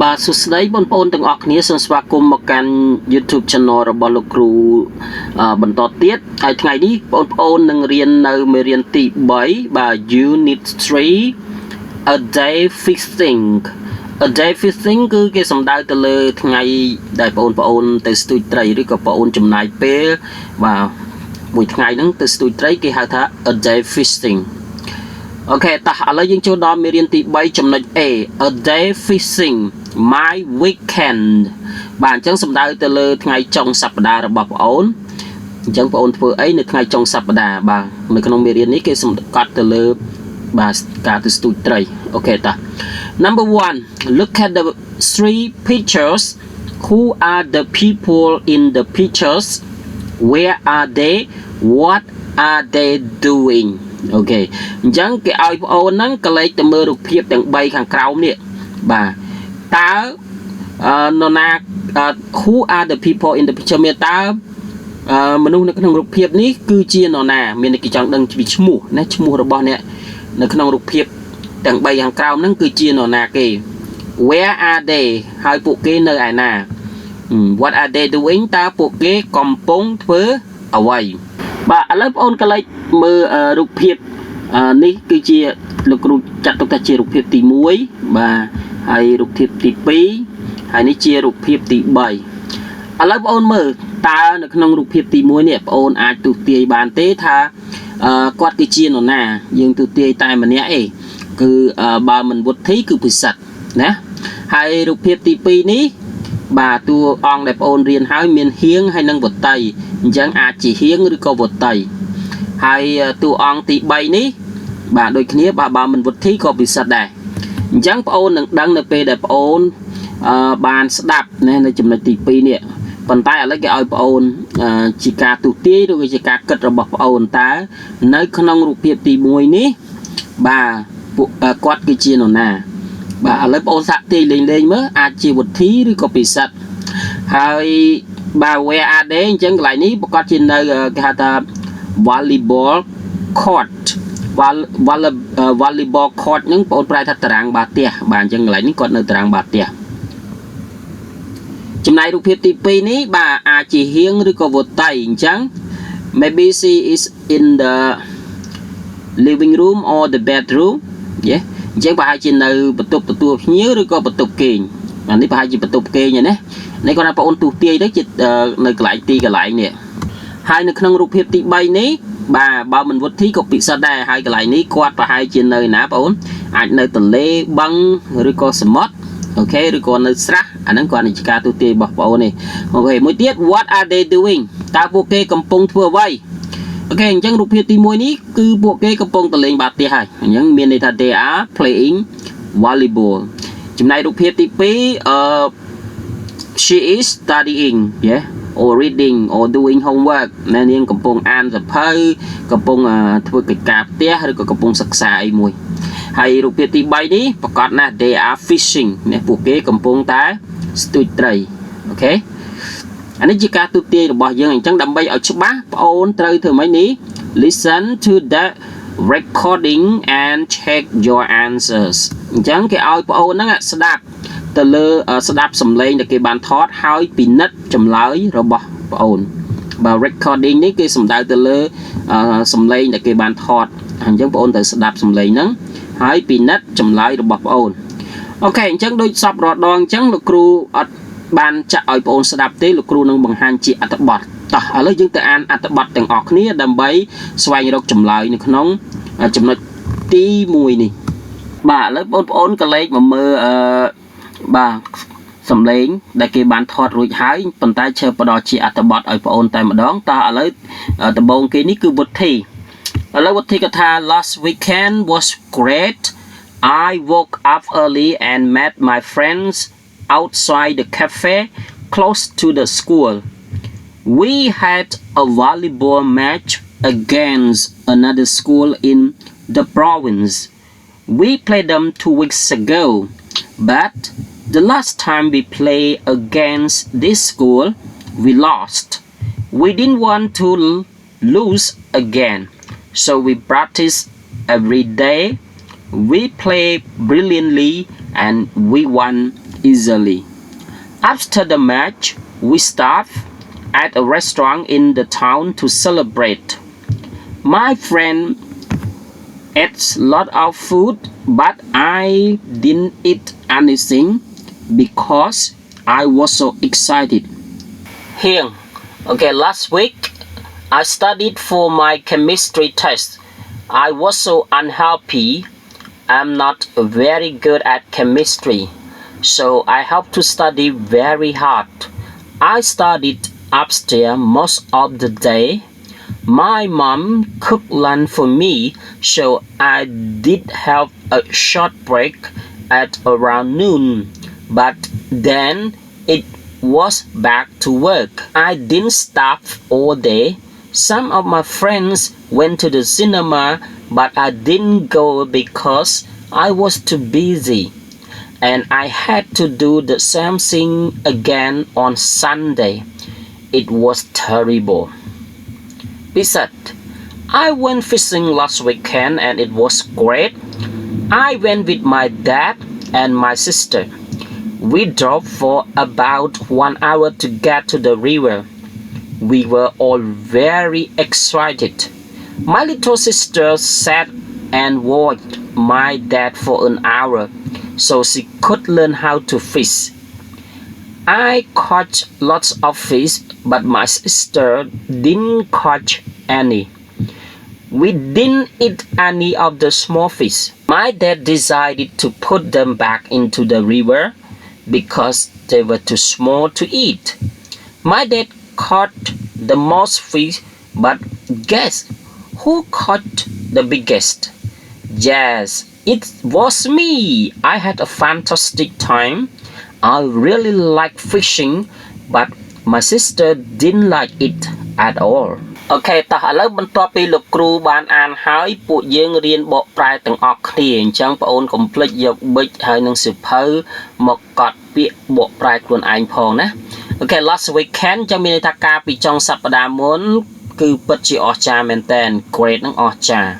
បាទសួស្តីបងប្អូនទាំងអស់គ្នាសូមស្វាគមន៍មកកាន់ YouTube Channel របស់លោកគ្រូបន្តទៀតហើយថ្ងៃនេះបងប្អូននឹងរៀននៅមេរៀនទី3បាទ Unit 3 A day fixing A day fixing គឺគេសំដៅទៅលើថ្ងៃដែលបងប្អូនទៅស្ទូចត្រីឬក៏បងប្អូនចំណាយពេលបាទមួយថ្ងៃហ្នឹងទៅស្ទូចត្រីគេហៅថា A day fishingអូខេតោះឥឡូវយើងចូលដល់មេរៀនទី3ចំណុច A A day fishing my weekend បាទអញ្ចឹងសំដៅទៅលើថ្ងៃចុងសប្តាហ៍របស់បងប្អូនអញ្ចឹងបងប្អូនធ្វើអីនៅថ្ងៃចុងសប្តាហ៍បាទនៅក្នុងមេរៀននេះគេសំកត់ទៅលើបាទការទៅស្ទូចត្រីអូខេតោះ Number 1 look at the three pictures who are the people in the pictures where are they what are they doing អូខេអញ្ចឹងគេឲ្យបងប្អូនហ្នឹងក៏លេខទៅមើលរូបភាពទាំង3ខាងក្រោមនេះបាទតើនរណា who are the people in the picture មានតើមនុស្សនៅក្នុងរូបភាពនេះគឺជានរណាមានគេចង់ដឹងពីឈ្មោះណាឈ្មោះរបស់អ្នកនៅក្នុងរូបភាពទាំង3ខាងក្រោមហ្នឹងគឺជានរណាគេ where are they ហើយពួកគេនៅឯណា what are they doing តើពួកគេកំពុងធ្វើអ្វីបាទឥឡូវបងប្អូនក៏លេចមើលរូបភាពនេះគឺជាលោកគ្រូចាត់ទុកថាជារូបភាពទី1បាទហើយរូបភាពទី2ហើយនេះជារូបភាពទី3ឥឡូវបងប្អូនមើលតើនៅក្នុងរូបភាពទី1នេះបងប្អូនអាចទស្សន៍ទាយបានទេថាគាត់គឺជានរណាយើងទស្សន៍ទាយតែម្នាក់ឯងគឺបើមិនវុទ្ធីគឺពិសិដ្ឋណាហើយរូបភាពទី2នេះបាទតួអង្គដែលបងប្អូនរៀនហើយមានហៀងហើយនិងវុតីអញ្ចឹងអាចជាហៀងឬក៏វុតីហើយតួអង្គទី3នេះបាទដូចគ្នាបើមិនវុទ្ធីក៏ពិសិដ្ឋដែរអញ្ចឹងបងប្អូននឹងដឹងនៅពេលដែលបងប្អូនបានស្ដាប់ណានៅចំណុចទី2នេះប៉ុន្តែឥឡូវគេឲ្យបងប្អូនជាការទស្សន៍ទាយឬក៏ជាការគិតរបស់បងប្អូនតើនៅក្នុងរូបភាពទី1នេះបាទពួកគាត់គឺជានរណាបាទឥឡូវបងប្អូនសាកទាយលេងមើលអាចជាវុទ្ធីឬក៏ពិសិដ្ឋហើយបាទ where are they អញ្ចឹងកន្លែងនេះប្រកាសជានៅគេហៅថា volleyball court volleyball court ហ្នឹងបងប្អូនប្រែថាតារាងបាល់ទះបាទអញ្ចឹងកន្លែងនេះគាត់នៅតារាងបាល់ទះចំណែករូបភាពទី2នេះបាទអាចជាហៀងឬក៏វុតីអញ្ចឹង maybe she is in the living room or the bedroom យេអញ្ចឹងប្រហែលជានៅបន្ទប់ទទួលភ្ញៀវឬក៏បន្ទប់គេងអានេះប្រហែលជាបន្ទប់គេងណានេះគាត់ថាបងប្អូនទស្សន៍ទាយទៅជានៅកន្លែងទីកន្លែងនេះហើយនៅក្នុងរូបភាពទី3នេះបាទបើមិនវុទ្ធីក៏ពិសិដ្ឋដែរហើយកន្លែងនេះគាត់ប្រហែលជានៅណាបងប្អូនអាចនៅទន្លេបឹងឬក៏សមុទ្រអូខេឬក៏នៅស្រះអាហ្នឹងគាត់ជាការទស្សន៍ទាយរបស់បងប្អូននេះអូខេមួយទៀត what are they doing តើពួកគេកំពុងធ្វើអ្វីអូខេអញ្ចឹងរូបភាពទី1នេះគឺពួកគេកំពុងតលេងបាល់ទះហើយអញ្ចឹងមានន័យថា they are playing volleyball ចំណែករូបភាពទី2she is studying yeah or reading or doing homework នាងកំពុងអានសៀវភៅកំពុងធ្វើកិច្ចការផ្ទះឬក៏កំពុងសិក្សាអីមួយហើយរូបភាពទី3នេះប្រកាសណាស់ they are fishing នេះពួកគេកំពុងតែស្ទូចត្រីអូខេអានេះជាការទស្សន៍ទាយរបស់យើងអញ្ចឹងដើម្បីឲ្យច្បាស់បងអូនត្រូវធ្វើម៉េចនេះ listen to the recording and check your answers អញ្ចឹងគេឲ្យបងអូនហ្នឹងស្ដាប់ទៅលើស្ដាប់សំឡេងដែលគេបានថតហើយពិនិត្យចម្លើយរបស់បងអូនបាទ recording នេះគេសំដៅទៅលើសំឡេងដែលគេបានថតអញ្ចឹងបងអូនត្រូវស្ដាប់សំឡេងហ្នឹងហើយពិនិត្យចម្លើយរបស់បងអូនអូខេអញ្ចឹងដូចសពរាល់ដងអញ្ចឹងលោកគ្រូអត់បានចាក់ឲ្យបងអូនស្ដាប់ទេលោកគ្រូនឹងបង្ហាញជាអត្ថបទតោះឥឡូវយើងទៅអានអត្ថបទទាំងអស់គ្នាដើម្បីស្វែងរកចម្លើយនៅក្នុងចំណុចទី1នេះបាទឥឡូវបងប្អូនក៏លេខមកមើលបាទសំឡេងដែលគេបានថតរួចហើយប៉ុន្តែឈើបដជាអត្ថបទឲ្យបងអូនតែម្ដងតើឥឡូវដំបូងគេនេះគឺវុទ្ធីឥឡូវវុទ្ធីក៏ថា last weekend was great I woke up early and met my friends outside the cafe close to the school we had a volleyball match against another school in the province we played them 2 weeks ago but the last time we played against this school we lost we didn't want to lose again so we practiced every day we played brilliantly and we won easily. After the match, we stopped at a restaurant in the town to celebrate. My friend ate a lot of food, but I didn't eat anything because I was so excited. Here, okay, last week I studied for my chemistry test. I was so unhappy. I'm not very good at chemistry, so I have to study very hard. I studied upstairs most of the day. My mom cooked lunch for me, so I did have a short break at around noon, but then it was back to work. I didn't stop all day. Some of my friends went to the cinema, but I didn't go because I was too busy, and I had to do the same thing again on Sunday. It was terrible. Besides, I went fishing last weekend and it was great. I went with my dad and my sister. We drove for about 1 hour to get to the river. We were all very excited. My little sister sat and watched my dad for an hour so she could learn how to fish. I caught lots of fish, but my sister didn't catch any. We didn't eat any of the small fish. My dad decided to put them back into the river because they were too small to eat. My dad caught the most fish, but guess who caught the biggest? Yes, it was me. I had a fantastic time. I really like fishing, but my sister didn't like it at all. អូខេតោះឥឡូវបន្ទាប់ពីលោកគ្រូបានអានហើយពួកយើងរៀនបកប្រែទាំងអស់គ្នាអញ្ចឹងបងអូនកុំភ្លេចយកប៊ិចហើយនឹងសៀវភៅមកកត់ពាក្យបកប្រែខ្លួនឯងផងណាអូខេ last weekend អញ្ចឹងមានន័យថាការពីចុងសប្តាហ៍មុនគឺពិតជាអស្ចារ្យមែនតើ great នឹងអស្ចារ្យ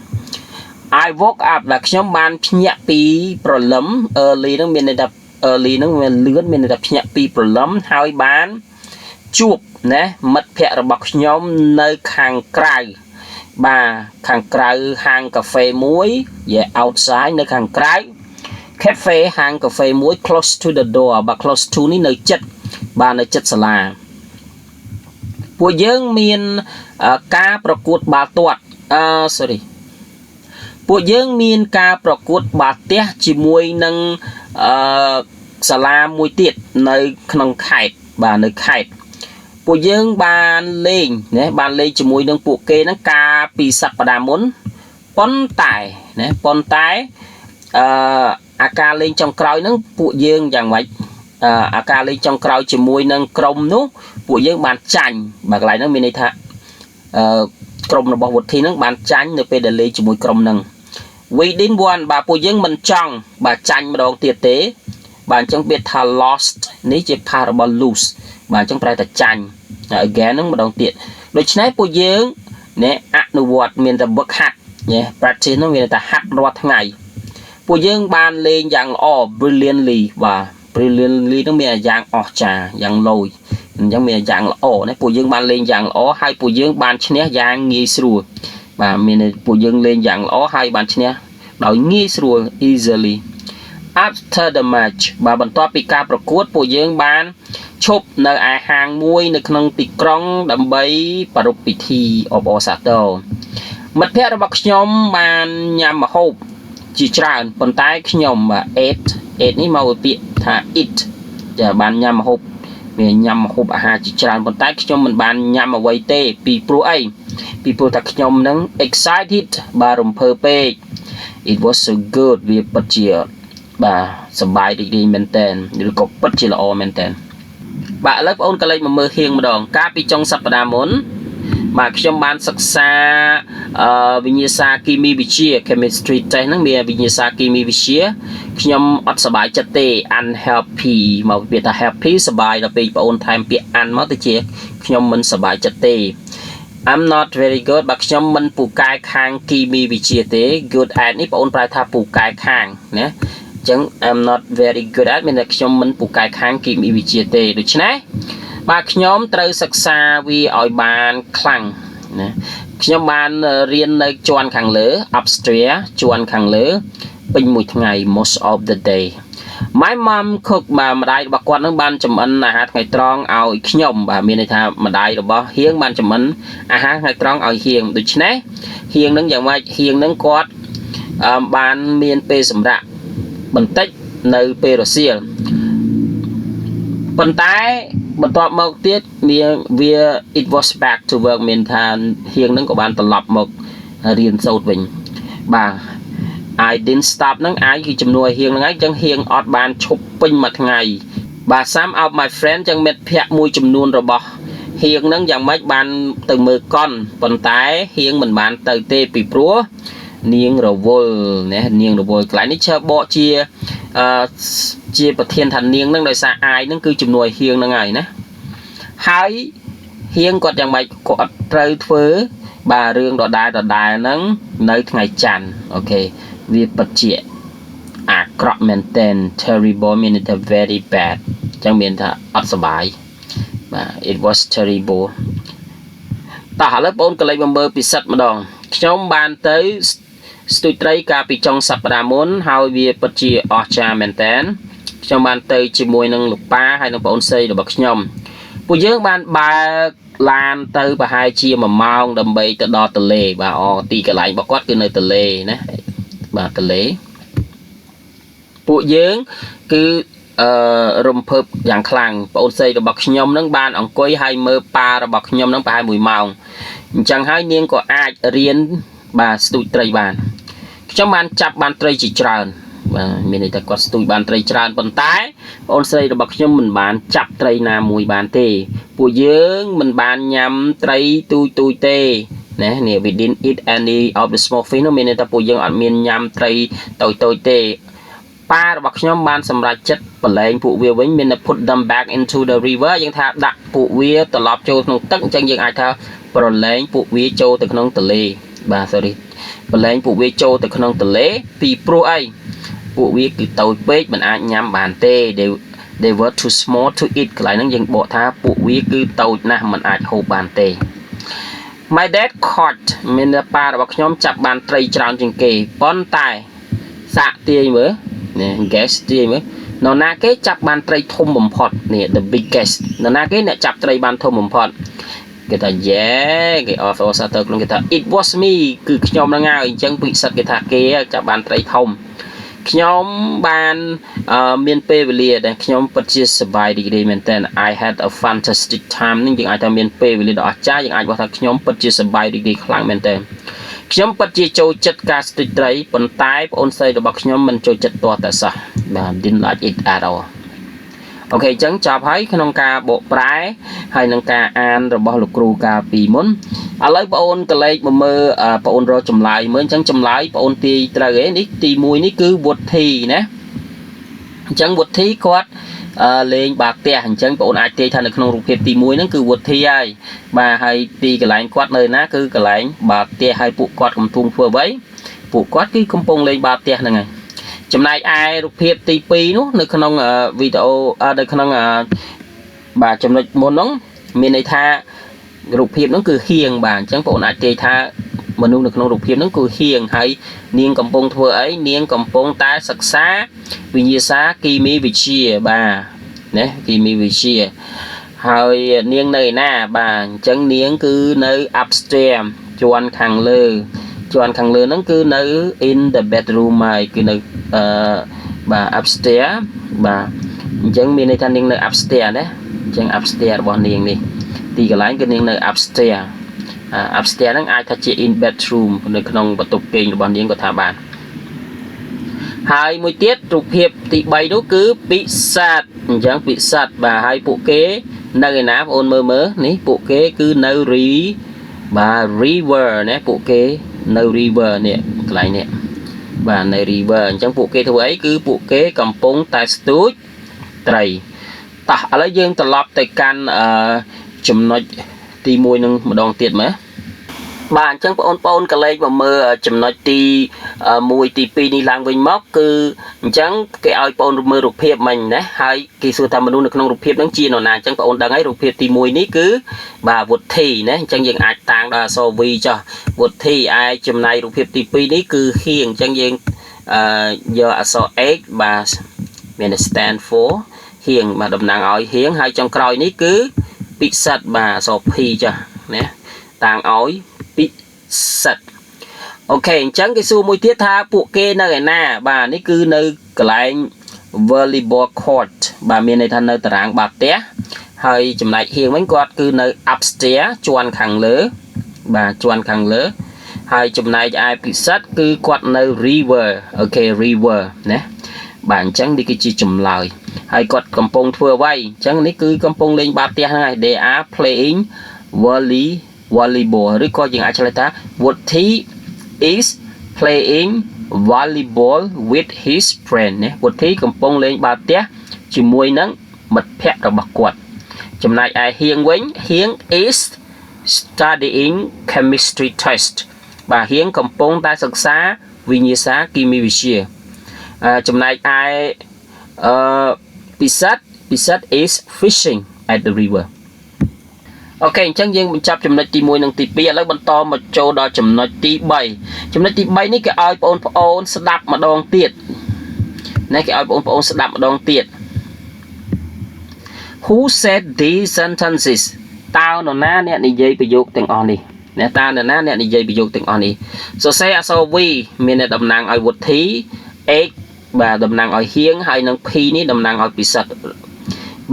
I woke up ដែលខ្ញុំបានភ្ញាក់ពីព្រលឹម early នឹងមានន័យថា early នឹងវាលឿនមានន័យថាភ្ញាក់ពីព្រលឹមហើយបានជួបណាមិត្តភ័ក្តិរបស់ខ្ញុំនៅខាងក្រៅបាទខាងក្រៅហាងកាហ្វេមួយ outside នៅខាងក្រៅ cafe ហាងកាហ្វេមួយ close to the door បាទ close to នេះនៅចិត្តបាទនៅចិត្តសាលាពួកយើងមានការប្រកួតបាល់ទាត់sorry ពួកយើងមានការប្រកួតបាល់ទះជាមួយនឹងសាលាមួយទៀតនៅក្នុងខេត្តបាទនៅខេត្តពួកយើងបានលេងណាបានលេងជាមួយនឹងពួកគេហ្នឹងកាលពីសប្តាហ៍មុនប៉ុន្តែណាប៉ុន្តែអាការលេងចុងក្រោយហ្នឹងពួកយើងយ៉ាងម៉េចអាការលេងចុងក្រោយជាមួយនឹងក្រុមនោះពួកយើងបានចាញ់បាទកន្លែងហ្នឹងមានន័យថាក្រុមរបស់វុធីហ្នឹងបានចាញ់នៅពេលដែលលេងជាមួយក្រុមហ្នឹង we didn't won បាទពួកយើងមិនចង់បាទចាញ់ម្ដងទៀតទេបាទអញ្ចឹងពាក្យថា lost នេះជា part របស់ lose បាទអញ្ចឹងប្រែថាចាញ់ again ហ្នឹងម្ដងទៀតដូច្នេះពួកយើងនេះអនុវត្តមានតែ work hard ណា practice ហ្នឹងមានតែហាត់រាល់ថ្ងៃពួកយើងបានលេងយ៉ាងល្អ brilliantly បាទ brilliantly ហ្នឹងមានយ៉ាងអស្ចារ្យយ៉ាងលយអញ្ចឹងមានយ៉ាងល្អណាពួកយើងបានលេងយ៉ាងល្អហើយពួកយើងបានឈ្នះយ៉ាងងាយស្រួលបាទមានពួកយើងលេងយ៉ាងល្អហើយបានឈ្នះដោយងាយស្រួល easily after the match បាទបន្ទាប់ពីការប្រកួតពួកយើងបានឈប់នៅឯហាងមួយនៅក្នុងទីក្រុងដើម្បីប្រារព្ធពិធីអបអរសាទរមិត្តភ័ក្តិរបស់ខ្ញុំបានញ៉ាំម្ហូបជាច្រើនប៉ុន្តែខ្ញុំបាទ ate នេះមកពីពាក្យថា eat ចាបានញ៉ាំម្ហូបមានញ៉ាំម្ហូបអាហារជាច្រើនប៉ុន្តែខ្ញុំមិនបានញ៉ាំអ្វីទេពីព្រោះអីពីព្រោះថាខ្ញុំនឹង excited បាទរំភើបពេក it was so good វាពិតជាបាទសប្បាយរីករាយមែនតើឬក៏ពិតជាល្អមែនតើបាទឥឡូវបងអូនក៏លេចមកមើលហៀងម្ដងកាលពីចុងសប្តាហ៍មុនបាទខ្ញុំបានសិក្សាវិញ្ញាសាគីមីវិទ្យា chemistry test ហ្នឹងមានវិញ្ញាសាគីមីវិទ្យាខ្ញុំអត់សប្បាយចិត្តទេ unhappy មកពាក្យថា happy សប្បាយដល់ពេលបងអូនថែមពាក្យ un មកទៅជាខ្ញុំមិនសប្បាយចិត្តទេ I'm not very good បាទខ្ញុំមិនពូកែខាងគីមីវិទ្យាទេ good at នេះបងអូនប្រែថាពូកែខាងណា ចឹង I'm not very good at មានតែខ្ញុំមិនពូកែខាងគីមីវិទ្យាទេដូច្នេះបាទខ្ញុំត្រូវសិក្សាវាឲ្យបានខ្លាំងណាខ្ញុំបានរៀននៅជាន់ខាងលើ upstairs ជាន់ខាងលើពេញមួយថ្ងៃ most of the day my mom cook បាទម្ដាយរបស់គាត់នឹងបានចម្អិនអាហារថ្ងៃត្រង់ឲ្យខ្ញុំបាទមានន័យថាម្ដាយរបស់ហៀងបានចម្អិនអាហារថ្ងៃត្រង់ឲ្យហៀងដូច្នេះហៀងនឹងយ៉ាងម៉េចហៀងនឹងគាត់បានមានពេលសម្រាប់បន្តិចនៅពេលរសៀលប៉ុន្តែបន្ទាប់មកទៀតវា it was back to work មានថាហៀងនឹងក៏បានត្រឡប់មករៀនសូត្រវិញបាទ I didn't stop ហ្នឹងអាយគឺជំនួយហៀងហ្នឹងឯងចឹងហៀងអត់បានឈប់ពេញមួយថ្ងៃបាទ some of my friend ចឹងមិត្តភ័ក្តិមួយចំនួនរបស់ហៀងហ្នឹងយ៉ាងម៉េចបានទៅមើលកុនប៉ុន្តែហៀងមិនបានទៅទេពីព្រោះនាងរវល់ណានាងរវល់កន្លែងនេះឈើបកជាប្រធានថានាងហ្នឹងដោយសារអាយហ្នឹងគឺជំនួយហៀងហ្នឹងហើយណាហើយហៀងគាត់យ៉ាងម៉េចគាត់ត្រូវធ្វើបាទរឿងដដែលហ្នឹងនៅថ្ងៃច័ន្ទអូខេវាពិតជាអាក្រក់មែនទែន terrible មានន័យថា very bad ចឹងមានថាអត់សុបាយបាទ it was terrible តោះឥឡូវបងប្អូនកលេចមកមើលពិសិដ្ឋម្ដងខ្ញុំបានទៅស្ទូចត្រីកាលពីចុងសប្តាហ៍មុនហើយវាពិតជាអស្ចារ្យមែនទែនខ្ញុំបានទៅជាមួយនឹងលោកប៉ាហើយនឹងបងអូនស្រីរបស់ខ្ញុំពួកយើងបានបើកឡានទៅប្រហែលជា1ម៉ោងដើម្បីទៅដល់ទន្លេបាទទីកន្លែងរបស់គាត់គឺនៅទន្លេណាបាទទន្លេពួកយើងគឺរំភើបយ៉ាងខ្លាំងបងអូនស្រីរបស់ខ្ញុំនឹងបានអង្គុយហើយមើលប៉ារបស់ខ្ញុំនឹងប្រហែល1ម៉ោងអញ្ចឹងហើយនាងក៏អាចរៀនបាទស្ទូចត្រីបានខ្ញុំបានចាប់បានត្រីជាច្រើនបាទមានន័យថាគាត់ស្ទូចបានត្រីច្រើនប៉ុន្តែបងអូនស្រីរបស់ខ្ញុំមិនបានចាប់ត្រីណាមួយបានទេពួកយើងមិនបានញ៉ាំត្រីទូចទេណានេះ we didn't eat any of the small fish នោះមានន័យថាពួកយើងអត់មានញ៉ាំត្រីតូចទេប៉ារបស់ខ្ញុំបានសម្រេចចិត្តប្រឡែងពួកវាវិញមានតែ put them back into the river យើងថាដាក់ពួកវាត្រឡប់ចូលក្នុងទឹកអញ្ចឹងយើងអាចថាប្រឡែងពួកវាចូលទៅក្នុងទន្លេបាទ sorry ប្រឡែងពួកវាចូលទៅក្នុងទន្លេពីព្រោះអីពួកវាគឺតូចពេកមិនអាចញ៉ាំបានទេ they were too small to eat កន្លែងហ្នឹងយើងបកថាពួកវាគឺតូចណាស់មិនអាចហូបបានទេ My dad caught មានប៉ារបស់ខ្ញុំចាប់បានត្រីច្រើនជាងគេប៉ុន្តែសាក់ទាយមើលនេះ guess ទាយមើលនរណាគេចាប់បានត្រីធំបំផុតនេះ the biggest នរណាគេអ្នកចាប់ត្រីបានធំបំផុតគេថា yeah គេអត់សាទៅក្នុងគេថា it was me គឺខ្ញុំហ្នឹងហើយអញ្ចឹងពិសិដ្ឋគេថាគេចាប់បានត្រីធំខ្ញុំបានមានពេលវេលាដែលខ្ញុំពិតជាសប្បាយរីករាយមែនទែន I had a fantastic time នេះយើងអាចថាមានពេលវេលាដ៏អស្ចារ្យយើងអាចបោះថាខ្ញុំពិតជាសប្បាយរីករាយខ្លាំងមែនទែនខ្ញុំពិតជាចូលចិត្តការស្ទូចត្រីប៉ុន្តែបងអូនស្រីរបស់ខ្ញុំមិនចូលចិត្តទាល់តែសោះបាទ didn't like it at all អូខេអញ្ចឹងចប់ហើយក្នុងការបកប្រែហើយនឹងការអានរបស់លោកគ្រូកាលពីមុនឥឡូវបងអូនកលេចមកមើលបងអូនរកចម្លើយមើលអញ្ចឹងចម្លើយបងអូនទាយត្រូវឯនេះទី1នេះគឺវុធីណាអញ្ចឹងវុធីគាត់លេងបាល់ទះអញ្ចឹងបងអូនអាចទាយថានៅក្នុងរូបភាពទី1ហ្នឹងគឺវុធីហើយបាទហើយទីកន្លែងគាត់នៅណាគឺកន្លែងបាល់ទះហើយពួកគាត់កំពុងធ្វើអ្វីពួកគាត់គឺកំពុងលេងបាល់ទះហ្នឹងហើយចំណែកឯរូបភាពទី2នោះនៅក្នុងវីដេអូនៅក្នុងបាទចំណុចមុនហ្នឹងមានន័យថារូបភាពហ្នឹងគឺហៀងបាទអញ្ចឹងបងអូនអាចទាយថាមនុស្សនៅក្នុងរូបភាពហ្នឹងគឺហៀងហើយនាងកំពុងធ្វើអីនាងកំពុងតែសិក្សាវិញ្ញាសាគីមីវិទ្យាបាទណាគីមីវិទ្យាហើយនាងនៅឯណាបាទអញ្ចឹងនាងគឺនៅ upstairs ជាន់ខាងលើហ្នឹងគឺនៅ in the bedroom ហើយគឺនៅបាទ upstairs បាទអញ្ចឹងមានន័យថានាងនៅ upstairs ណាអញ្ចឹង upstairs របស់នាងនេះទីកន្លែងគឺនាងនៅ upstairs upstairs ហ្នឹងអាចថាជា in bedroom នៅក្នុងបន្ទប់គេងរបស់នាងក៏ថាបានហើយមួយទៀតរូបភាពទី3នោះគឺពិសាទអញ្ចឹងពិសាទបាទហើយពួកគេនៅឯណាបងអូនមើលនេះពួកគេគឺនៅបាទ river ណាពួកគេនៅ river នេះកន្លែងនេះបាទនៅ river អញ្ចឹងពួកគេធ្វើអីគឺពួកគេកំពុងតែស្ទូចត្រីតោះឥឡូវយើងត្រឡប់ទៅកាន់ចំណុចទី1នឹងម្ដងទៀតមើល bạn chẳng ôn cái lấy mà mơ chấm nói mùi tí đi lang với móc cứ chẳng cái ai ôn mơ rụp hiệp mình đấy hay kỳ sự tham mình được không rụp hiệp đáng chi nào chẳng ôn đang ấy rụp hiệp tí mùi ní cứ bà vụt thì đấy chẳng dừng ai tàng đa so vi cho vụt thì ai chấm này rụp hiệp tí ní cứ khiêng chẳng dừng giờ so x bà mình stand for hiền mà đầm nàng ỏi hiến hai trong còi ní cứ bị sạch bà so phi cho nè tàng ỏi bị sạch ok chẳng cái số mùi tiết tha phụ kê nơi nè bà ní cứ nơi cái volleyball court bà miền này thân nơi tảng bạc té hay chùm lại hiền mấy quạt cứ nơi upstairs chuan khẳng lỡ bà chuan khẳng lỡ hai chùm này ai bị sạch cứ quạt nơi river ok river nè bạn chẳng đi cái chi chùm lời hay quạt cầm pong thưa vay chẳng ní cứ cầm pong lên bạc té này they are playing volleyball ឬក៏យើងអាចឆ្លើយថា what he is playing volleyball with his friend ណា what he កំពុងលេងបាល់ទះជាមួយនឹងមិត្តភ័ក្តិរបស់គាត់ចំណែកឯហៀងវិញហៀង is studying chemistry test បាទហៀងកំពុងតែសិក្សាវិញ្ញាសាគីមីវិទ្យាចំណែកឯពិសិដ្ឋ is fishing at the river ok អញ្ចឹងយើងបញ្ចប់ចំណុចទី1និងទី2ឥឡូវបន្តមកចូលដល់ចំណុចទី3ចំណុចទី3នេះគេឲ្យបងប្អូនស្ដាប់ម្ដងទៀតណាគេឲ្យបងប្អូនស្ដាប់ម្ដងទៀត Who said these sentences តើនរណាអ្នកនិយាយប្រយោគទាំងអស់នេះណាតើនរណាអ្នកនិយាយប្រយោគទាំងអស់នេះសរសេរអក្សរ V មានតំណាងឲ្យ Woody X បាទតំណាងឲ្យហៀងហើយនិង P នេះតំណាងឲ្យពិសិដ្ឋ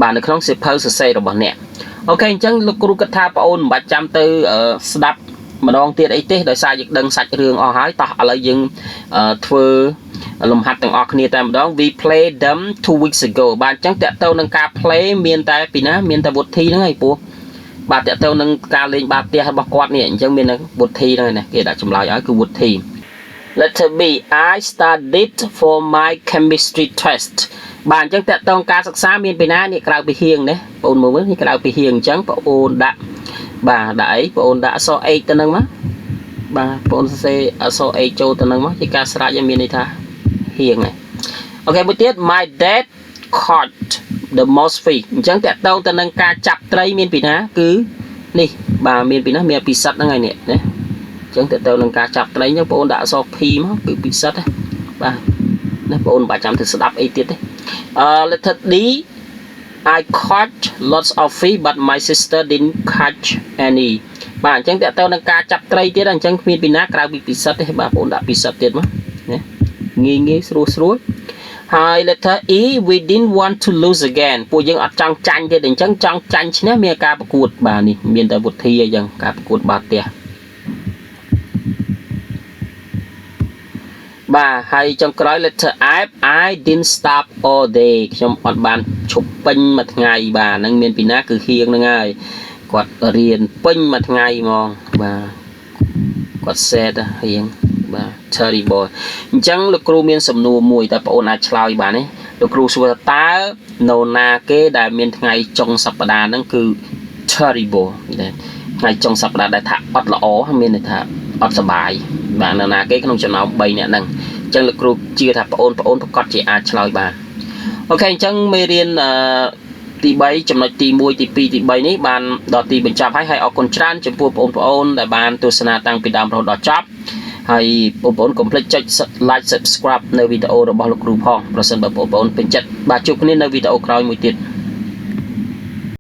បាទនៅក្នុងសៀវភៅសរសេររបស់អ្នកអូខេអញ្ចឹងលោកគ្រូគិតថាបងអូនមិនបាច់ចាំទៅស្ដាប់ម្ដងទៀតអីទេដោយសារយើងដឹងសាច់រឿងអស់ហើយតោះឥឡូវយើងធ្វើលំហាត់ទាំងអស់គ្នាតែម្ដង we played them 2 weeks ago បាទអញ្ចឹងតើទៅនឹងការ play មានតែពីណាមានតែ Woody ហ្នឹងហើយព្រោះបាទតើទៅនឹងការលេងបាល់ទះរបស់គាត់នេះអញ្ចឹងមាន Woody ហ្នឹងណាគេដាក់ចម្លើយឲ្យគឺ Woody Letter B I studied for my chemistry test បាទអញ្ចឹងតើតើការសិក្សាមានពីណានេះក្រៅពីហៀងណាបងអូនមើលមើលនេះក្រៅពីហៀងអញ្ចឹងបងអូនដាក់បាទដាក់អីបងអូនដាក់អក្សរ H ទៅនឹងមកបាទបងអូនសរសេរអក្សរ H ចូលទៅនឹងមកជាការស្រេចឲ្យមានន័យថាហៀងហ្នឹងអូខេមួយទៀត my dad caught the most fish អញ្ចឹងតើតើទៅនឹងការចាប់ត្រីមានពីណាគឺនេះបាទមានពីណាមានពិសិដ្ឋហ្នឹងហើយនេះណាអញ្ចឹងតើទៅនឹងការចាប់ត្រីអញ្ចឹងបងអូនដាក់អក្សរ P មកគឺពិសិដ្ឋបាទណាបងអូនបាច់ចាំទៅស្ដាប់អីទៀតទេletter D I caught lots of fish but my sister didn't catch any បាទអញ្ចឹងតើទៅនឹងការចាប់ត្រីទៀតអញ្ចឹងគ្មានពីណាក្រៅពីពិសិដ្ឋទេបាទបងអូនដាក់ពិសិដ្ឋទៀតមកណាងាយស្រួលហើយ letter E we didn't want to lose again ពួកយើងអត់ចង់ចាញ់ទេអញ្ចឹងចង់ចាញ់ឈ្នះមានការប្រកួតបាទនេះមានតែវុធីអញ្ចឹងការប្រកួតបាល់ទះបាទហើយចុងក្រោយ letter F I didn't stop all day ខ្ញុំអត់បានឈប់ពេញមួយថ្ងៃបាទហ្នឹងមានពីណាគឺហៀងហ្នឹងហើយគាត់រៀនពេញមួយថ្ងៃហ្មងបាទគាត់ set ហៀងបាទ terrible អញ្ចឹងលោកគ្រូមានសំណួរមួយតែបងអូនអាចឆ្លើយបានទេលោកគ្រូសួរថាតើនរណាគេដែលមានថ្ងៃចុងសប្តាហ៍ហ្នឹងគឺ terrible ថ្ងៃចុងសប្តាហ៍ដែលថាអត់ល្អមានន័យថាអត់សុបាយបាទនរណាគេក្នុងចំណោម3នាក់ហ្នឹងអញ្ចឹងលោកគ្រូជឿថាបងអូនប្រកាសជាអាចឆ្លើយបានអូខេអញ្ចឹងមេរៀនទី3ចំណុចទី1ទី2ទី3នេះបានដល់ទីបញ្ចប់ហើយអរគុណច្រើនចំពោះបងប្អូនដែលបានទស្សនាតាំងពីដើមរហូតដល់ចប់ហើយបងប្អូនកុំភ្លេចចុច like subscribe នៅវីដេអូរបស់លោកគ្រូផងប្រសិនបើបងប្អូនពេញចិត្តបាទជួបគ្នានៅវីដេអូក្រោយមួយទៀត